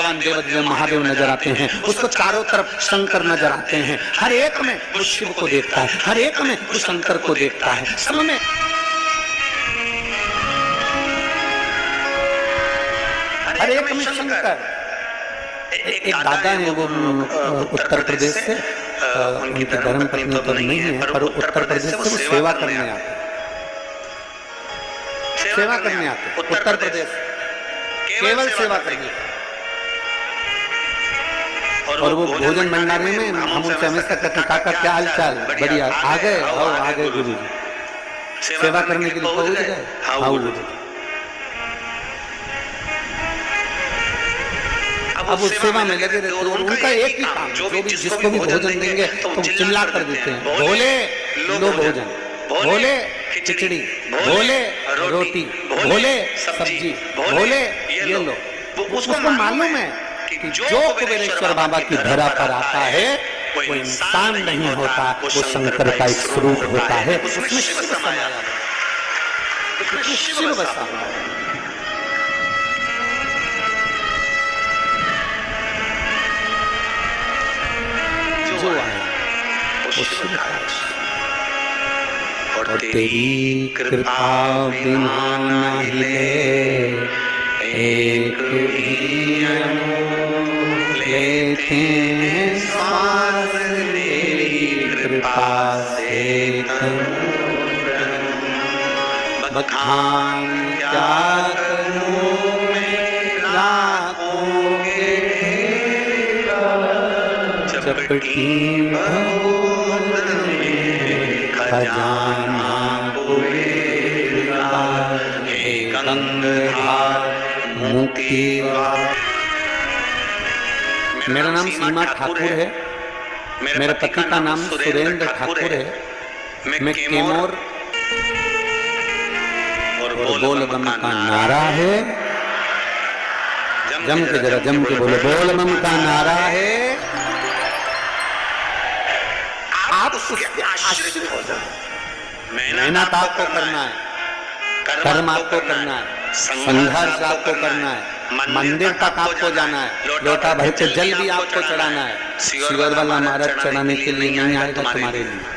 भगवान देव महादेव नजर आते हैं, उसको चारों तरफ शंकर नजर आते हैं। हर एक में वो शिव को देखता है, हर एक में वो शंकर को देखता है, सब में। हर एक में शंकर। एक दादा है, वो उत्तर प्रदेश से, उनकी धर्म पत्नी तो नहीं है, पर उत्तर प्रदेश से वो सेवा करने आते, सेवा करने आते उत्तर प्रदेश, केवल सेवा करने। और वो भोजन भंडारे में हम उनसे हमेशा कहते हैं, काका क्या हाल चाल, बढ़िया, आ गए गुरु जी, सेवा करने के लिए पहुंच गए। हाँ गुरु जी। अब उस सेवा में लगे रहते, तो उनका एक ही काम, जो भी जिसको भी भोजन देंगे तो चिल्ला कर देते हैं, भोले लो भोजन, भोले खिचड़ी, भोले रोटी, भोले सब्जी, भोले ये लो। उसको मालूम है कि जो कुबेरेश्वर बाबा की धरा पर आता है वो इंसान नहीं होता, वो शंकर का एक स्वरूप होता है, उसमें शिव समाया है, उसमें शिव बसा हुआ है। जो आए वो शिव और तेरी कृपा बिना न हिले एक भी अणु लेते हैं सांस, तेरी कृपा से बखान क्या करूं मैं लाखों के चपटी भगोद में खजाना कुबेरा, हे गंगाधार मुक्ति। मेरा नाम सीमा ठाकुर है, मेरे पति का नाम सुरेंद्र ठाकुर है। मैं कैमूर और बोल बम का नारा है, जम के जरा जम के बोले, बोल बम का नारा है। आप उसके आश्रित हो जाओ। मेहनत आपको करना है, कर्म आपको करना है, संघर्ष आपको करना है, मंदिर तक आपको जाना है, लोटा भर के जल भी आपको चढ़ाना है। शिवर वाला महाराज चढ़ाने के लिए नहीं आएगा तुम्हारे लिए।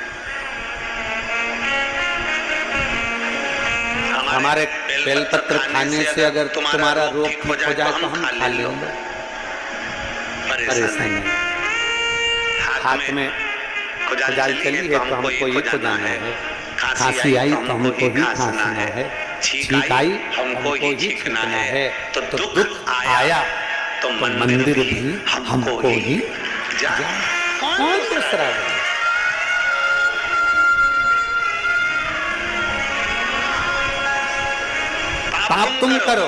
हमारे बेलपत्र खाने से अगर तुम्हारा रोग ठीक हो जाए तो हम खा लेंगे, परेशानी। हाथ में खुजाल चली है तो हमको ये खुजाना है, खांसी आई तो हमको ही खांसना है, छींक आई हमको ही छींकना है, तो दुख आया तो मंदिर भी हमको ही जाए। कौन दूसरा है? पाप तुम करो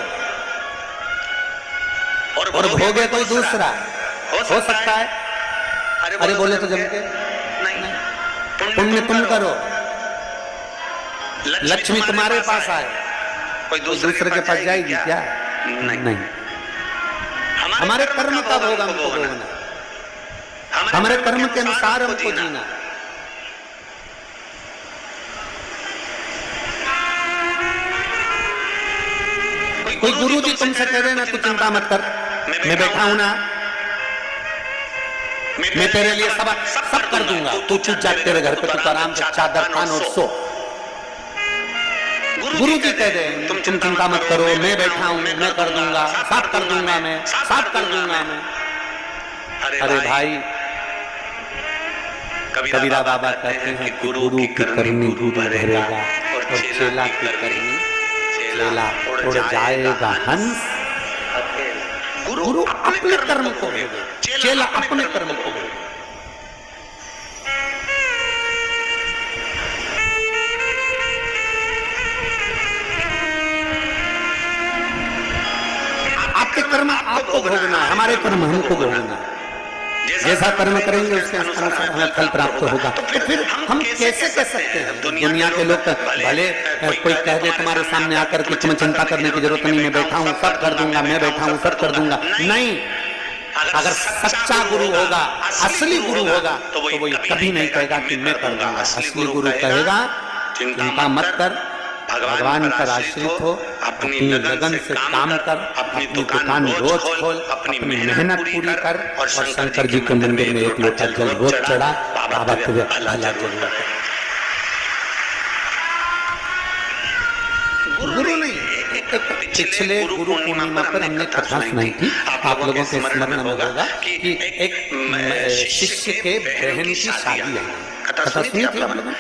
और भोगे कोई दूसरा, हो सकता है। अरे बोले तो जम के पुण्य तुम करो, लक्ष्मी तुम्हारे पास आए, कोई दूसरे के पास जाएगी क्या? नहीं। हमारे कर्म का भोग हमको भोगना, हमारे कर्म के अनुसार हमको जीना। कोई गुरु जी तुमसे कह रहे ना तू चिंता मत कर, मैं बैठा हूं ना, मैं तेरे लिए सब कर दूंगा, तू चुप जा तेरे घर पे, तू आराम से चादर खान और सो। गुरु जी कह दे तुम चिंता मत करो, मैं बैठा हूं, मैं कर दूंगा, साफ कर दूंगा, मैं साफ कर दूंगा मैं। अरे भाई, कबीरा बाबा कहते हैं कि गुरु की करनी गुरु भरेगा और चेला की करनी चेला उड़ जाएगा हंस। गुरु अपने कर्म को भोगे, चेला अपने कर्म को भोगे। आपके कर्म आपको भोगना है, हमारे कर्म हमको भोगना है। जैसा कर्म करेंगे उसके अनुसार हमें फल प्राप्त होगा। तो फिर हम कैसे कह सकते हैं? दुनिया के लोग भले कोई कह दे तुम्हारे सामने आकर कि तुम्हें चिंता करने की जरूरत नहीं, मैं बैठा हूँ सब कर दूंगा, मैं बैठा हूँ सब कर दूंगा। नहीं, अगर सच्चा गुरु होगा, असली गुरु होगा, तो वो कभी नहीं कहेगा कि मैं कर दूंगा। असली गुरु कहेगा चिंता मत कर, भगवान पर आश्रित हो, अपनी लगन से काम कर, अपनी दुकान रोज खोल, अपनी मेहनत पूरी कर और शंकर जी के मंदिर में एक लोटा जल रोज चढ़ा, बाबा तुझे भला जरूर कर। गुरु नहीं, पिछले गुरु पूर्णिमा पर हमने कथा सुनाई थी, आप लोगों के स्मरण में होगा कि एक शिष्य के बहन की शादी आई। कथा सुनी थी आप लोगों ने?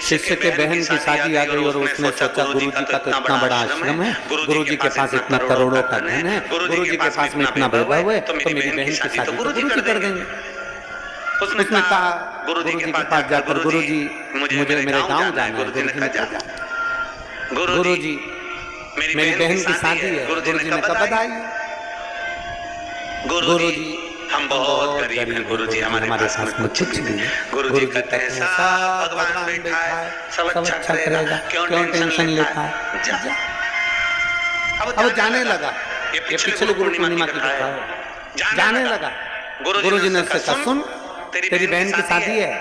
शिष्य के बहन की शादी आ गई और उसने सोचा गुरु जी का तो इतना बड़ा आश्रम है, गुरु जी के पास इतना करोड़ों का धन है, गुरु जी के पास में इतना वैभव है, तो मेरी बहन की शादी तो गुरु जी कर देंगे। उसने कहा गुरु जी के पास जाकर, गुरु जी मुझे मेरे गांव जाना है। गुरु जी ने कहा गुरु जी मेरी बहन की शादी है। गुरु जी ने कहा बधाई। गुरु जी हम बहुत गरीब हैं, गुरु जी हमारे साथ में कुछ नहीं है। गुरु जी कहते हैं सब भगवान बैठा है, सब अच्छा करेगा, क्यों टेंशन लेता है, जा। अब जाने लगा, ये पिछले गुरु पूर्णिमा की कथा है। जाने लगा, गुरु जी ने कहा सुन, तेरी बहन की शादी है,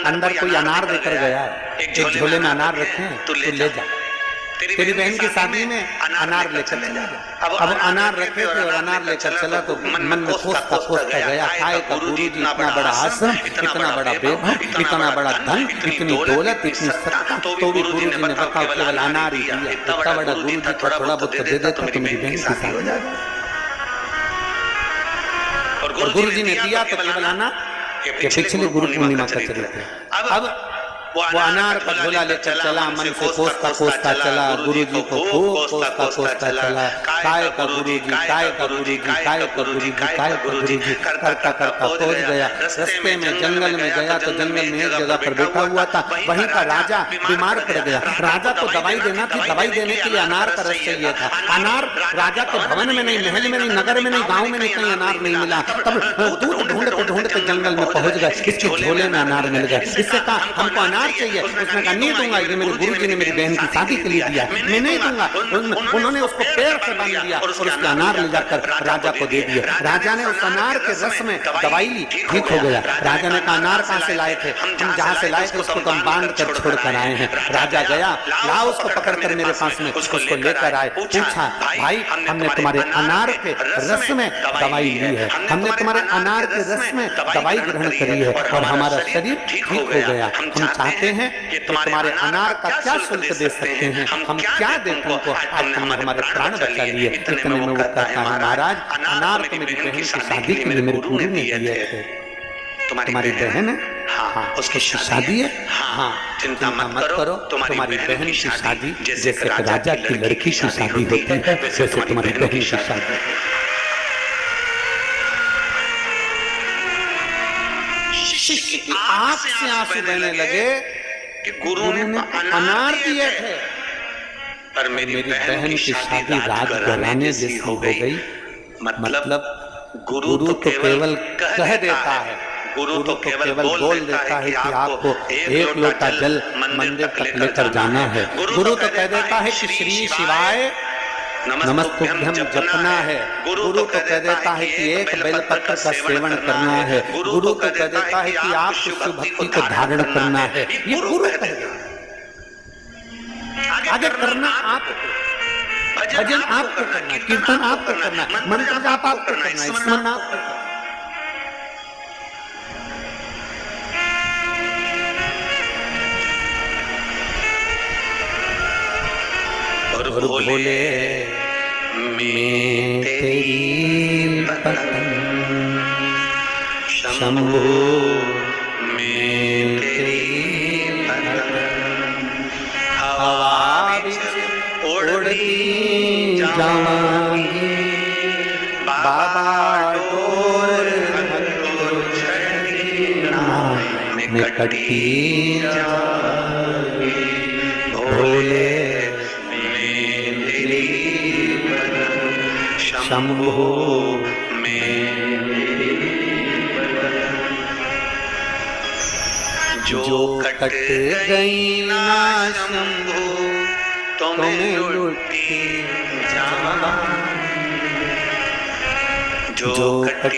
अंदर कोई अनार देकर गया है, एक झोले में अनार रखे हैं, तू ले जा। तेरी बहन की शादी में अनार लेकर चला। अब अनार रखे थे और अनार लेकर चला तो मन में सोचता गया, काय का गुरु जी, इतना बड़ा आश्रम, इतना बड़ा वैभव, इतना बड़ा धन, इतनी दौलत, इतनी सत्ता, तो भी गुरु जी ने बताओ केवल अनार ही दिया। इतना बड़ा गुरु जी थोड़ा बहुत दे देता तो मेरी बहन की शादी हो जाएगी। और गुरु जी ने दिया तो केवल अनार। ये पिछले गुरु पूर्णिमा का चरित्र है। अब वो अनार का झोला लेकर चला, मन से कोसता चला, गुरु जी को खूब कोसता चला, काय का गुरु जी, काय का गुरु जी, काय का गुरु जी, काय का गुरु जी, करता पहुंच गया। रास्ते में जंगल में गया तो जंगल में एक जगह पर बैठा हुआ था, वहीं का राजा बीमार पड़ गया। राजा को दवाई देना थी, दवाई देने के लिए अनार का रस चाहिए था। अनार राजा के भवन में नहीं, महल में नहीं, नगर में नहीं, गाँव में नहीं, कहीं अनार नहीं मिला। तब दूर ढूंढते जंगल में पहुंच गए, इसके झोले में अनार मिल गया। इससे कहा हमको अनार चाहिए। उसने कहा नहीं दूंगा, ये मेरे गुरु जी ने मेरी बहन की शादी के लिए दिया, मैं नहीं दूंगा। उन्होंने उसको पेड़ से बांध दिया और उसके अनार ले जाकर राजा को दे दिया। राजा ने उस अनार के रस में दवाई ली, ठीक हो गया। राजा ने कहा अनार कहाँ से लाए थे? हम जहाँ से लाए थे उसको तो हम बांध कर छोड़ कर आए हैं। राजा गया, लाओ उसको पकड़ कर मेरे पास में, उसको लेकर आए। पूछा भाई हमने तुम्हारे अनार के रस में दवाई ली है, हमने तुम्हारे अनार के रस में दवाई ग्रहण करी है और हमारा शरीर ठीक हो गया। हम चाहते हैं कि तुम्हारे अनार का क्या शुल्क दे सकते हैं, हम क्या दें तुमको? आज तुमने हमारे प्राण बचा लिए। इतने में वो कहता है महाराज अनार तो मेरी बहन की शादी के लिए मेरे गुरु ने दिए थे। तुम्हारी बहन है? हाँ, उसकी शादी है। हाँ, चिंता मत करो, तुम्हारी बहन की शादी जैसे राजा की लड़की की शादी होती है वैसे तुम्हारी बहन की शादी। शिष्य की आंख से आंसू बहने लगे कि गुरु ने अनार दिए थे पर मेरी बहन की शादी रात घराने जैसी हो गई। मतलब गुरु तो केवल कह देता है, गुरु तो केवल बोल देता है कि आपको एक लोटा जल मंदिर तक लेकर जाना है। गुरु तो कह देता है कि श्री शिवाय नमस्तुभ्यं जपना है। गुरु तो कह देता है कि एक बेलपत्र का सेवन करना है। गुरु तो कह देता है कि आप शिव भक्ति को धारण करना है। ये गुरु कह देता है। आगे करना आपको, भजन आपको करना है, कीर्तन आपको करना है, मंत्र जाप आपको करना है, स्मरण आपको करना है। और भोले मैं तेरी पतंग, शंभू मैं तेरी पतंग, हवा विच उड़ती जावांगी, बाबा डोर मैं कटती जाऊंगी। भोले शंभो जो कट गई ना शंभो तो मैं लुटी जाऊंगी। जो कट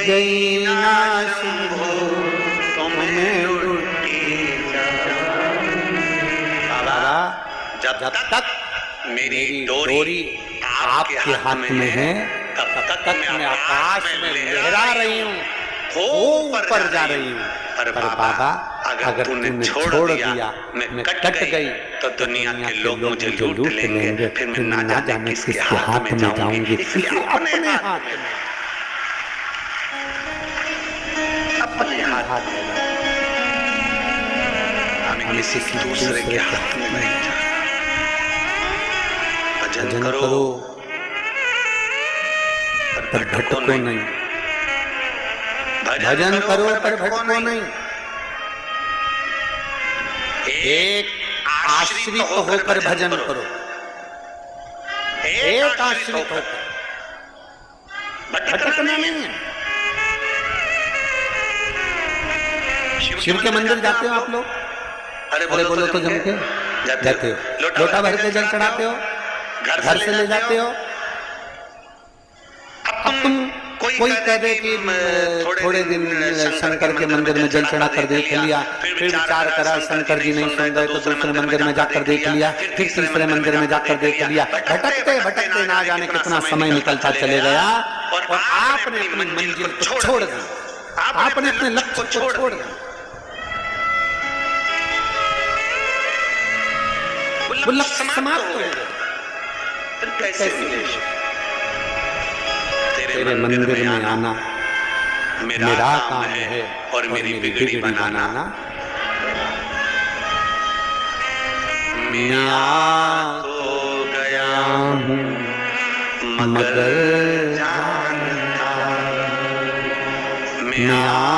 गई ना शंभो तो मैं लुटी जाऊंगी। बाबा जब तक मेरी डोरी आपके हाथ में है तब तक मैं आकाश में लहरा रही हूँ, खूब ऊपर जा रही हूँ। पर बाबा अगर तूने छोड़ दिया, मैं कट गई, तो दुनिया के लोग मुझे लूट लेंगे, फिर मैं ना जाने किसके हाथ में जाऊंगी। इसलिए अपने हाथ में, अपने हाथ में, हमें किसी दूसरे के हाथ में नहीं जाना। भजन करो पर भटको नहीं, भजन करो पर भटको नहीं। एक आश्रित होकर भजन करो, एक आश्रित होकर, भटकना नहीं है। शिव के मंदिर जाते हो आप लोग? अरे बोलो तो जम के जाते हो। लोटा भर के जल चढ़ाते हो, घर से ले जाते हो। अब तुम कोई कह दे कि थोड़े दिन शंकर के मंदिर में जल चढ़ा कर देख लिया, फिर विचार करा शंकर जी नहीं सुन रहे तो दूसरे मंदिर में जाकर देख लिया, फिर तीसरे मंदिर में जाकर देख लिया। भटकते भटकते ना जाने कितना समय निकलता चले गया और आपने अपनी मंजिल को छोड़ दी, आपने अपने लक्ष्य को छोड़ दी। वो लक्ष्य समाप्त हो गया। कैसे तेरे मंदिर में आना मेरा काम है और मेरी बिगड़ी बनाना। मैं आ तो गया हूँ मगर जानता, मैं आ